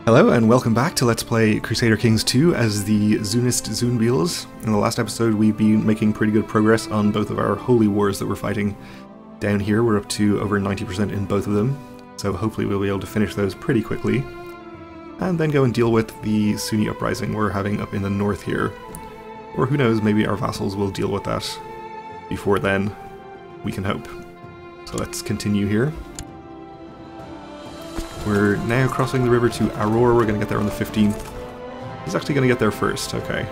Hello and welcome back to Let's Play Crusader Kings 2 as the Zunist Zunbils. In the last episode we've been making pretty good progress on both of our holy wars that we're fighting down here. We're up to over 90% in both of them, so hopefully we'll be able to finish those pretty quickly. And then go and deal with the Sunni uprising we're having up in the north here. Or who knows, maybe our vassals will deal with that before then. We can hope. So let's continue here. We're now crossing the river to Aurora. We're going to get there on the 15th. He's actually going to get there first, okay.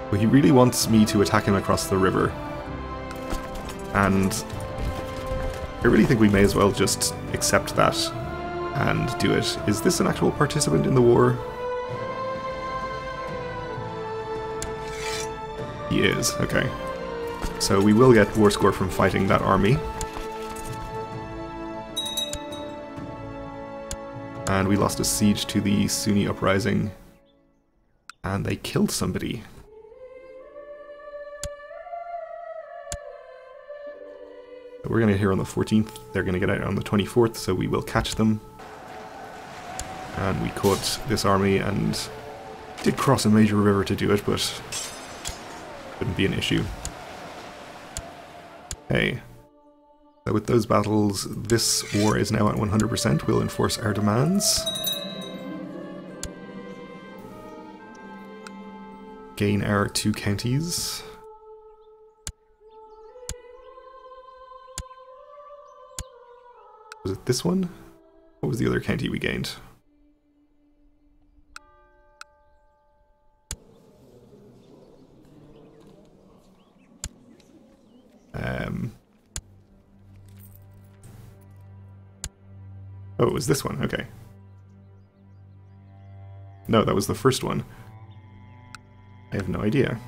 But he really wants me to attack him across the river. And I really think we may as well just accept that and do it. Is this an actual participant in the war? He is, okay. So we will get war score from fighting that army. And we lost a siege to the Sunni uprising. And they killed somebody. We're going to get here on the 14th. They're going to get out on the 24th, so we will catch them. And we caught this army and did cross a major river to do it, but wouldn't be an issue. Hey. So with those battles, this war is now at 100%. We'll enforce our demands. Gain our 2 counties. Was it this one? What was the other county we gained? Oh, it was this one, okay. No, that was the first one. I have no idea.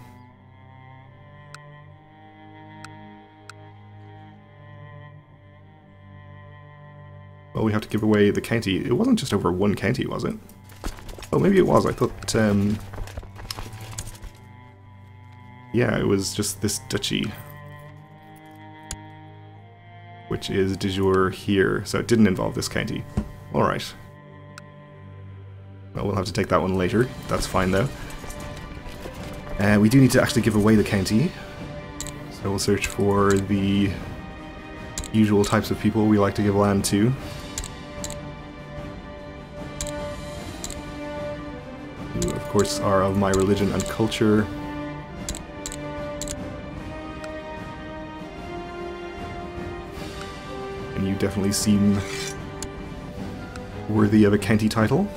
Well, we have to give away the county. It wasn't just over one county, was it? Oh, maybe it was. I thought, yeah, it was just this duchy. Which is de jure here, so it didn't involve this county. Alright. Well, we'll have to take that one later. That's fine, though. We do need to actually give away the county. So we'll search for the usual types of people we like to give land to. Who, of course, are of my religion and culture. You definitely seem worthy of a county title.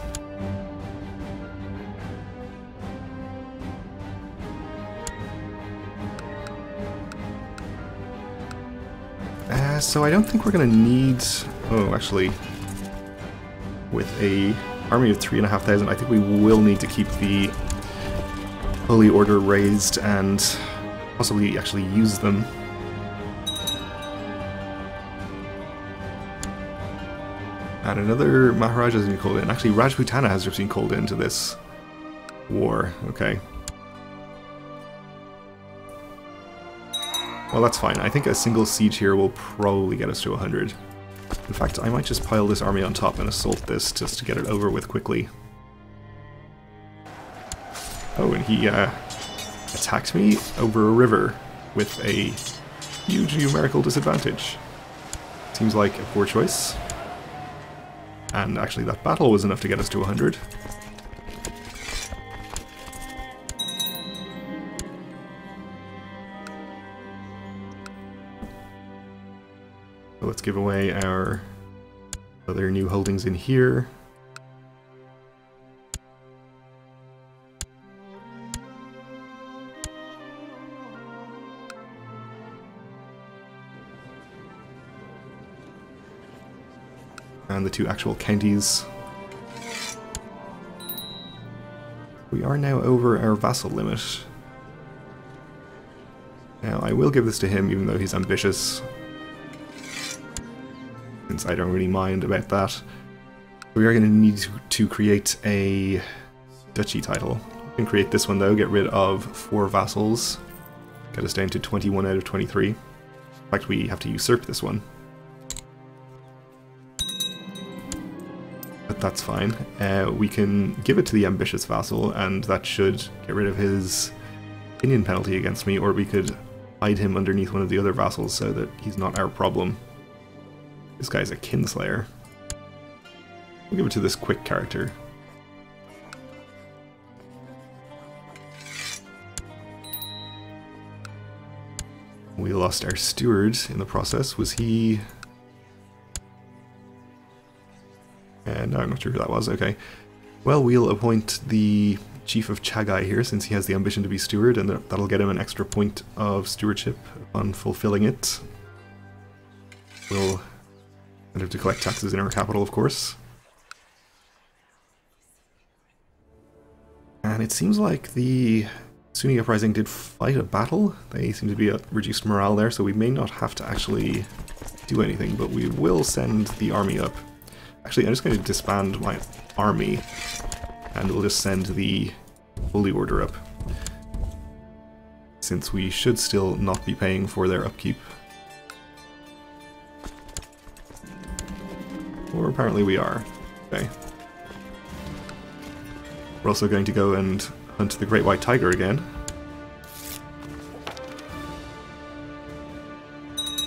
So I don't think we're going to need... Oh, actually, with a army of 3,500, I think we will need to keep the Holy Order raised and possibly actually use them. And another Maharaja has been called in. Actually, Rajputana has just been called into this war. Okay. Well, that's fine. I think a single siege here will probably get us to 100. In fact, I might just pile this army on top and assault this just to get it over with quickly. Oh, and he attacked me over a river with a huge numerical disadvantage. Seems like a poor choice. And actually that battle was enough to get us to 100. So let's give away our other new holdings in here. And the 2 actual counties. We are now over our vassal limit. Now, I will give this to him, even though he's ambitious, since I don't really mind about that. We are going to need to create a duchy title. We can create this one, though, get rid of 4 vassals, get us down to 21 out of 23. In fact, we have to usurp this one. but that's fine. We can give it to the ambitious vassal, and that should get rid of his opinion penalty against me, or we could hide him underneath one of the other vassals so that he's not our problem. This guy's a kinslayer. We'll give it to this quick character. We lost our steward in the process. Was he... no, I'm not sure who that was. Okay. Well, we'll appoint the Chief of Chagai here, since he has the ambition to be steward, and that'll get him an extra point of stewardship on fulfilling it. We'll have to collect taxes in our capital, of course. And it seems like the Sunni Uprising did fight a battle. They seem to be at reduced morale there, so we may not have to actually do anything, but we will send the army up. Actually, I'm just going to disband my army, and we'll just send the Holy Order up, since we should still not be paying for their upkeep. Or apparently we are. Okay. We're also going to go and hunt the Great White Tiger again.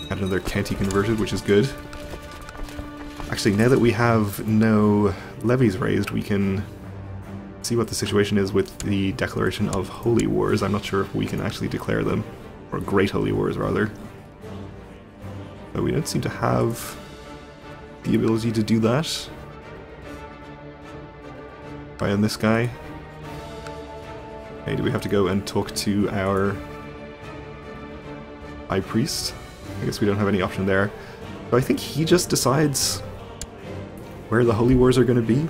Had another county converted, which is good. Actually, now that we have no levies raised, we can see what the situation is with the declaration of Holy Wars. I'm not sure if we can actually declare them, or Great Holy Wars, rather. But we don't seem to have the ability to do that. Try on this guy. Okay, do we have to go and talk to our High Priest? I guess we don't have any option there. So I think he just decides where the Holy Wars are going to be.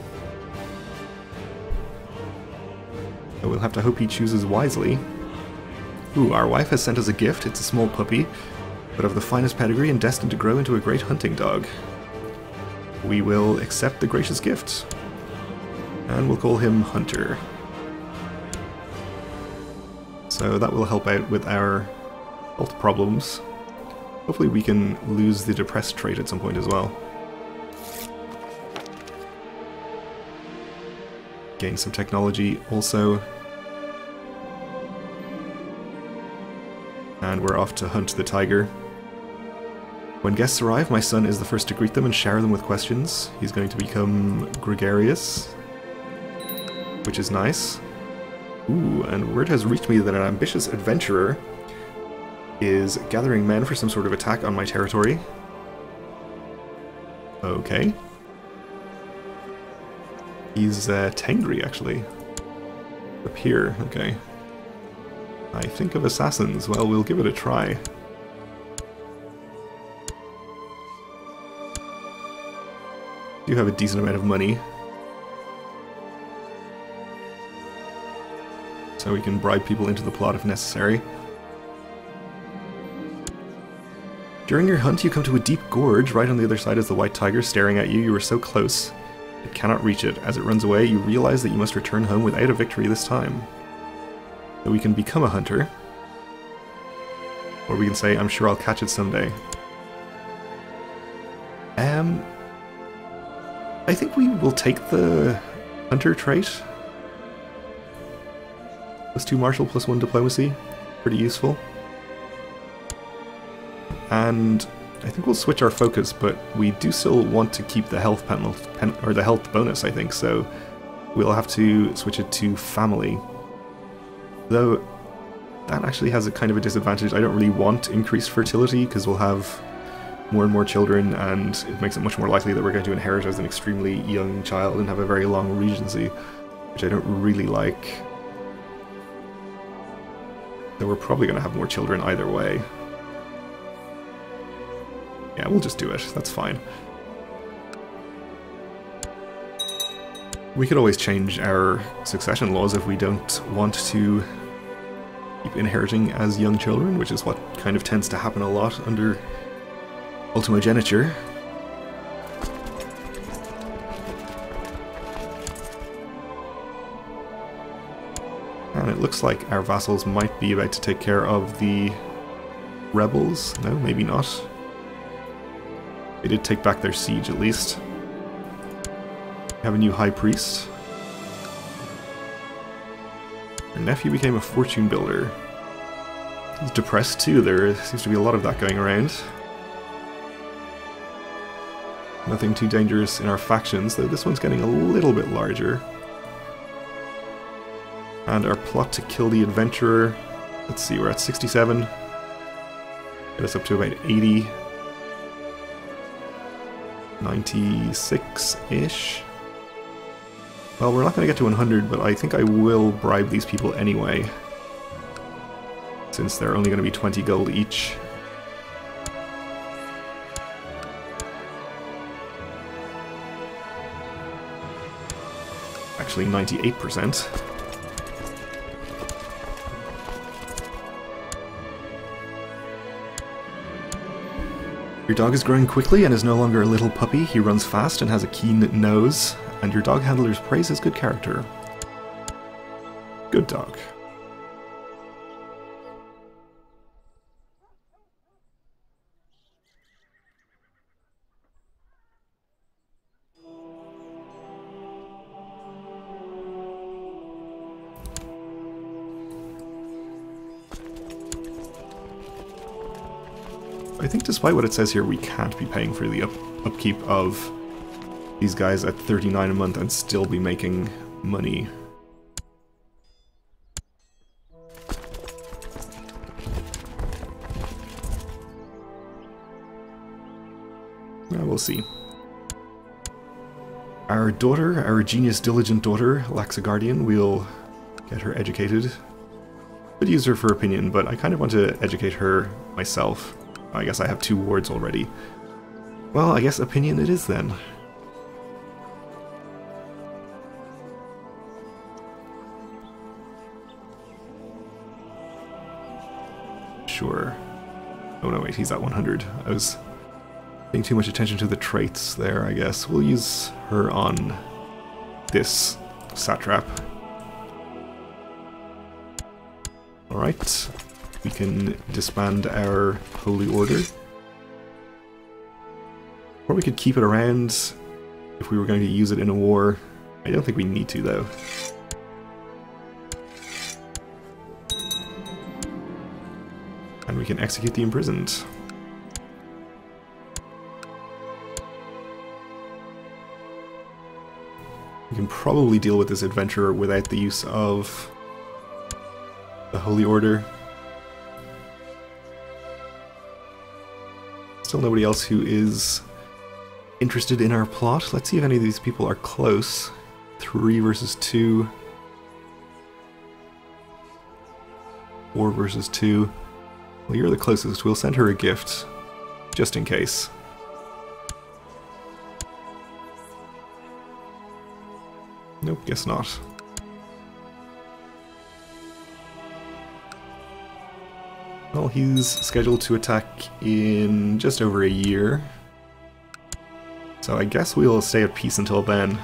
So we'll have to hope he chooses wisely. Ooh, our wife has sent us a gift. It's a small puppy, but of the finest pedigree and destined to grow into a great hunting dog. We will accept the gracious gift. And we'll call him Hunter. So that will help out with our health problems. Hopefully we can lose the depressed trait at some point as well. Gain some technology also. And we're off to hunt the tiger. When guests arrive, my son is the first to greet them and shower them with questions. He's going to become gregarious, which is nice. Ooh, and word has reached me that an ambitious adventurer is gathering men for some sort of attack on my territory. Okay. He's Tengri, actually. Up here, okay. I think of assassins. Well, we'll give it a try. Do have a decent amount of money, so we can bribe people into the plot if necessary. During your hunt, you come to a deep gorge. Right on the other side is the white tiger staring at you. You are so close, it cannot reach it. As it runs away, you realize that you must return home without a victory this time. So we can become a hunter, or we can say, I'm sure I'll catch it someday. I think we will take the hunter trait. +2 martial, +1 diplomacy. Pretty useful. And I think we'll switch our focus, but we do still want to keep the health or the health bonus, I think, so we'll have to switch it to family. Though that actually has a kind of a disadvantage. I don't really want increased fertility, because we'll have more and more children, and it makes it much more likely that we're going to inherit as an extremely young child and have a very long regency, which I don't really like. So we're probably going to have more children either way. Yeah, we'll just do it. That's fine. We could always change our succession laws if we don't want to keep inheriting as young children, which is what kind of tends to happen a lot under ultimogeniture. And it looks like our vassals might be about to take care of the rebels. No, maybe not. They did take back their siege, at least. We have a new high priest. Her nephew became a fortune builder. He's depressed too, there seems to be a lot of that going around. Nothing too dangerous in our factions, though this one's getting a little bit larger. And our plot to kill the adventurer, let's see, we're at 67. Get us up to about 80. 96-ish. Well, we're not going to get to 100, but I think I will bribe these people anyway, since they're only going to be 20 gold each. Actually, 98%. Your dog is growing quickly and is no longer a little puppy. He runs fast and has a keen nose, and your dog handlers praise his good character. Good dog. I think despite what it says here, we can't be paying for the upkeep of these guys at 39 a month and still be making money. Well, we'll see. Our daughter, our genius diligent daughter, lacks a guardian. We'll get her educated. Could use her for opinion, but I kind of want to educate her myself. I guess I have 2 wards already. Well, I guess opinion it is then. Sure. Oh no, wait, he's at 100. I was paying too much attention to the traits there, I guess. We'll use her on this satrap. Alright. We can disband our Holy Order. Or we could keep it around if we were going to use it in a war. I don't think we need to, though. And we can execute the imprisoned. We can probably deal with this adventurer without the use of the Holy Order. Still nobody else who is interested in our plot. Let's see if any of these people are close. 3 versus 2. 4 versus 2. Well, you're the closest. We'll send her a gift, just in case. Nope, guess not. Well, he's scheduled to attack in just over a year. So I guess we'll stay at peace until then.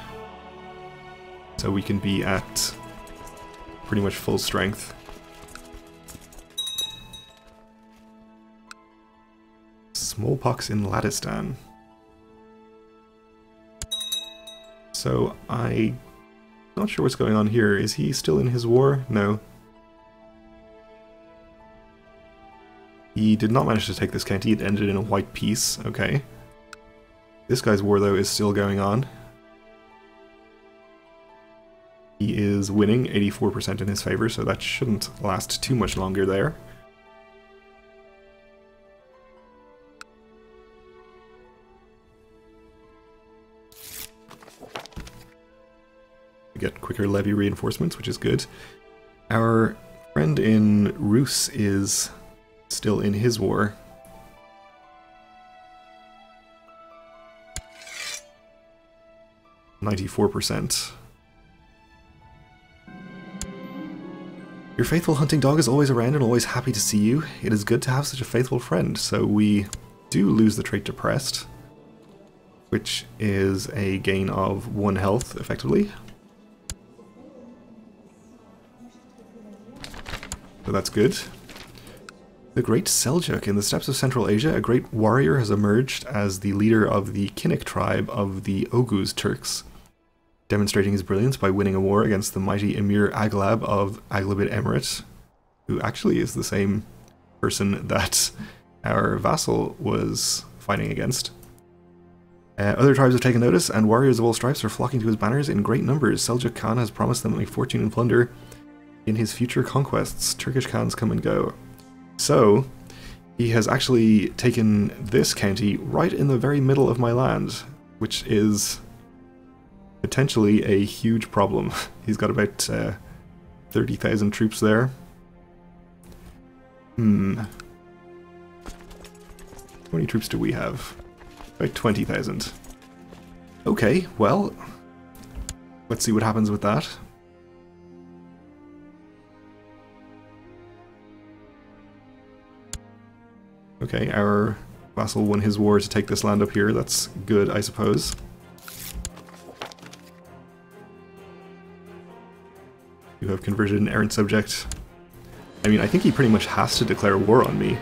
So we can be at pretty much full strength. Smallpox in Ladistan. So I'm not sure what's going on here. Is he still in his war? No. He did not manage to take this county. It ended in a white peace. Okay. This guy's war, though, is still going on. He is winning 84% in his favor, so that shouldn't last too much longer there. We get quicker levy reinforcements, which is good. Our friend in Rus is still in his war. %. Your faithful hunting dog is always around and always happy to see you. It is good to have such a faithful friend. So we do lose the trait Depressed, which is a gain of 1 health, effectively. So that's good. The Great Seljuk. In the steppes of Central Asia, a great warrior has emerged as the leader of the Kinnick tribe of the Oghuz Turks. demonstrating his brilliance by winning a war against the mighty Emir Aglab of Aglabid Emirate, who actually is the same person that our vassal was fighting against. Other tribes have taken notice, and warriors of all stripes are flocking to his banners in great numbers. Seljuk Khan has promised them a fortune and plunder in his future conquests. Turkish Khans come and go. So, he has actually taken this county right in the very middle of my land, which is potentially a huge problem. He's got about 30,000 troops there. How many troops do we have? About 20,000. Okay, well, let's see what happens with that. Okay, our vassal won his war to take this land up here. That's good, I suppose. You have converted an errant subject. I mean, I think he pretty much has to declare war on me.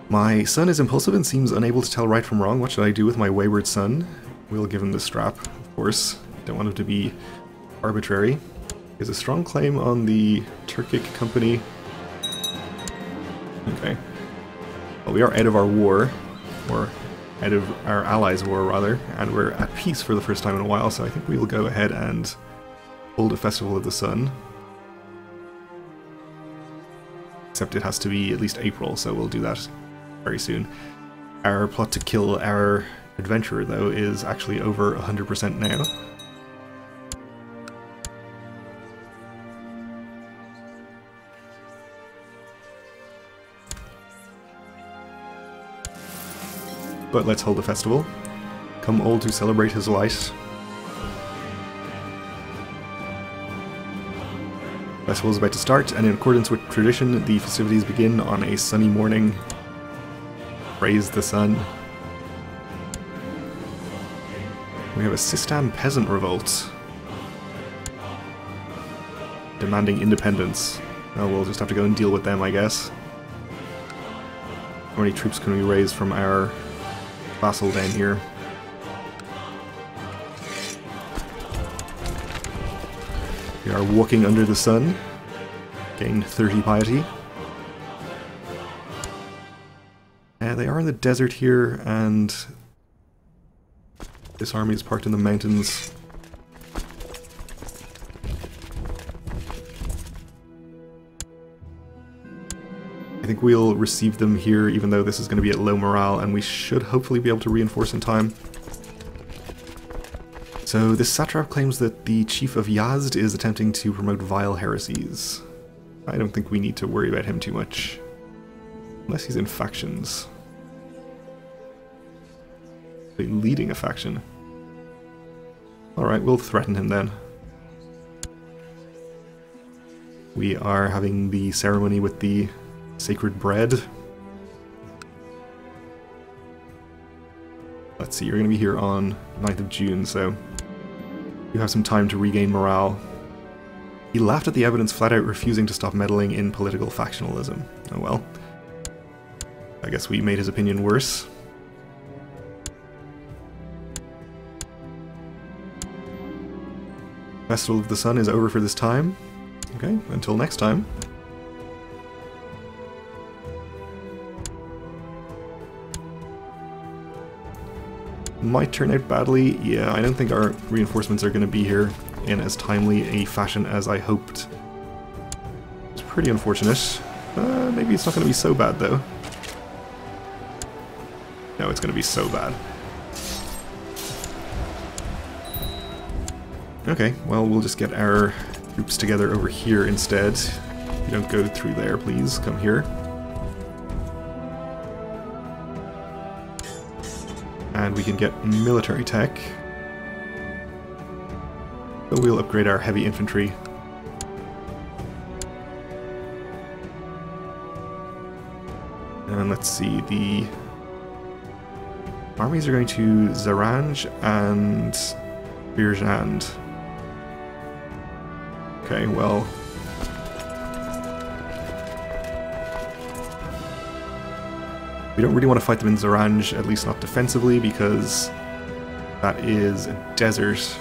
My son is impulsive and seems unable to tell right from wrong. What should I do with my wayward son? We'll give him the strap, of course. Don't want him to be arbitrary. He has a strong claim on the Turkic company. Okay. Well, we are out of our war, or out of our allies' war, rather, and we're at peace for the first time in a while, so I think we will go ahead and hold a Festival of the Sun. Except it has to be at least April, so we'll do that very soon. Our plot to kill our adventurer, though, is actually over 100% now. But let's hold a festival. Come all to celebrate his light. Festival is about to start, and in accordance with tradition, the festivities begin on a sunny morning. Praise the sun. We have a Sistan peasant revolt demanding independence. Oh, we'll just have to go and deal with them, I guess. How many troops can we raise from our vassal down here? We are walking under the sun. Gain 30 piety. They are in the desert here, and this army is parked in the mountains. I think we'll receive them here, even though this is going to be at low morale, and we should hopefully be able to reinforce in time. So this satrap claims that the chief of Yazd is attempting to promote vile heresies. I don't think we need to worry about him too much. Unless he's in factions. Leading a faction. Alright, we'll threaten him then. We are having the ceremony with the sacred bread. Let's see, you're going to be here on 9th of June, so you have some time to regain morale. He laughed at the evidence, flat out refusing to stop meddling in political factionalism. Oh well. I guess we made his opinion worse. Festival of the Sun is over for this time. Okay, until next time. Might turn out badly. Yeah, I don't think our reinforcements are going to be here in as timely a fashion as I hoped. It's pretty unfortunate. Maybe it's not going to be so bad, though. No, it's going to be so bad. Okay, well, we'll just get our troops together over here instead. You don't go through there, please. Come here. And we can get military tech. So we'll upgrade our heavy infantry. And let's see, the armies are going to Zaranj and Birjand. Okay, well, We don't really want to fight them in Zaranj, at least not defensively, because that is a desert.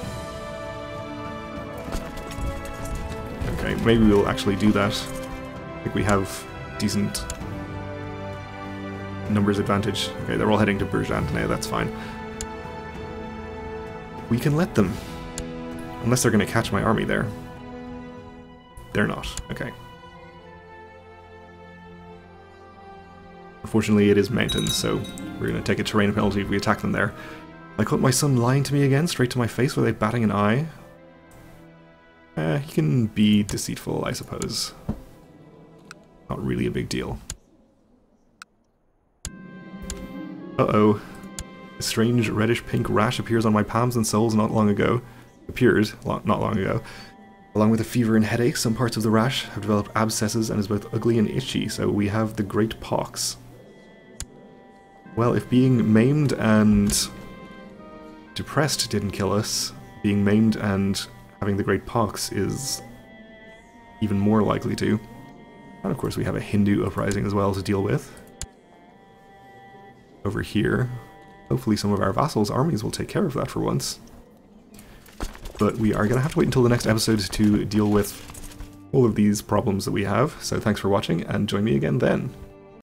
Okay, maybe we'll actually do that. I think we have decent numbers advantage. Okay, they're all heading to Burjant now, that's fine. We can let them. Unless they're going to catch my army there. They're not. Okay. Unfortunately, it is mountains, so we're going to take a terrain penalty if we attack them there. I caught my son lying to me again, straight to my face without batting an eye. He can be deceitful, I suppose. Not really a big deal. Uh-oh. A strange reddish-pink rash appears on my palms and soles not long ago. Not long ago. Along with a fever and headache, some parts of the rash have developed abscesses and is both ugly and itchy, so we have the Great Pox. Well, if being maimed and depressed didn't kill us, being maimed and having the Great Pox is even more likely to. And of course we have a Hindu uprising as well to deal with. Over here. Hopefully some of our vassals' armies will take care of that for once. But we are going to have to wait until the next episode to deal with all of these problems that we have, so thanks for watching, and join me again then.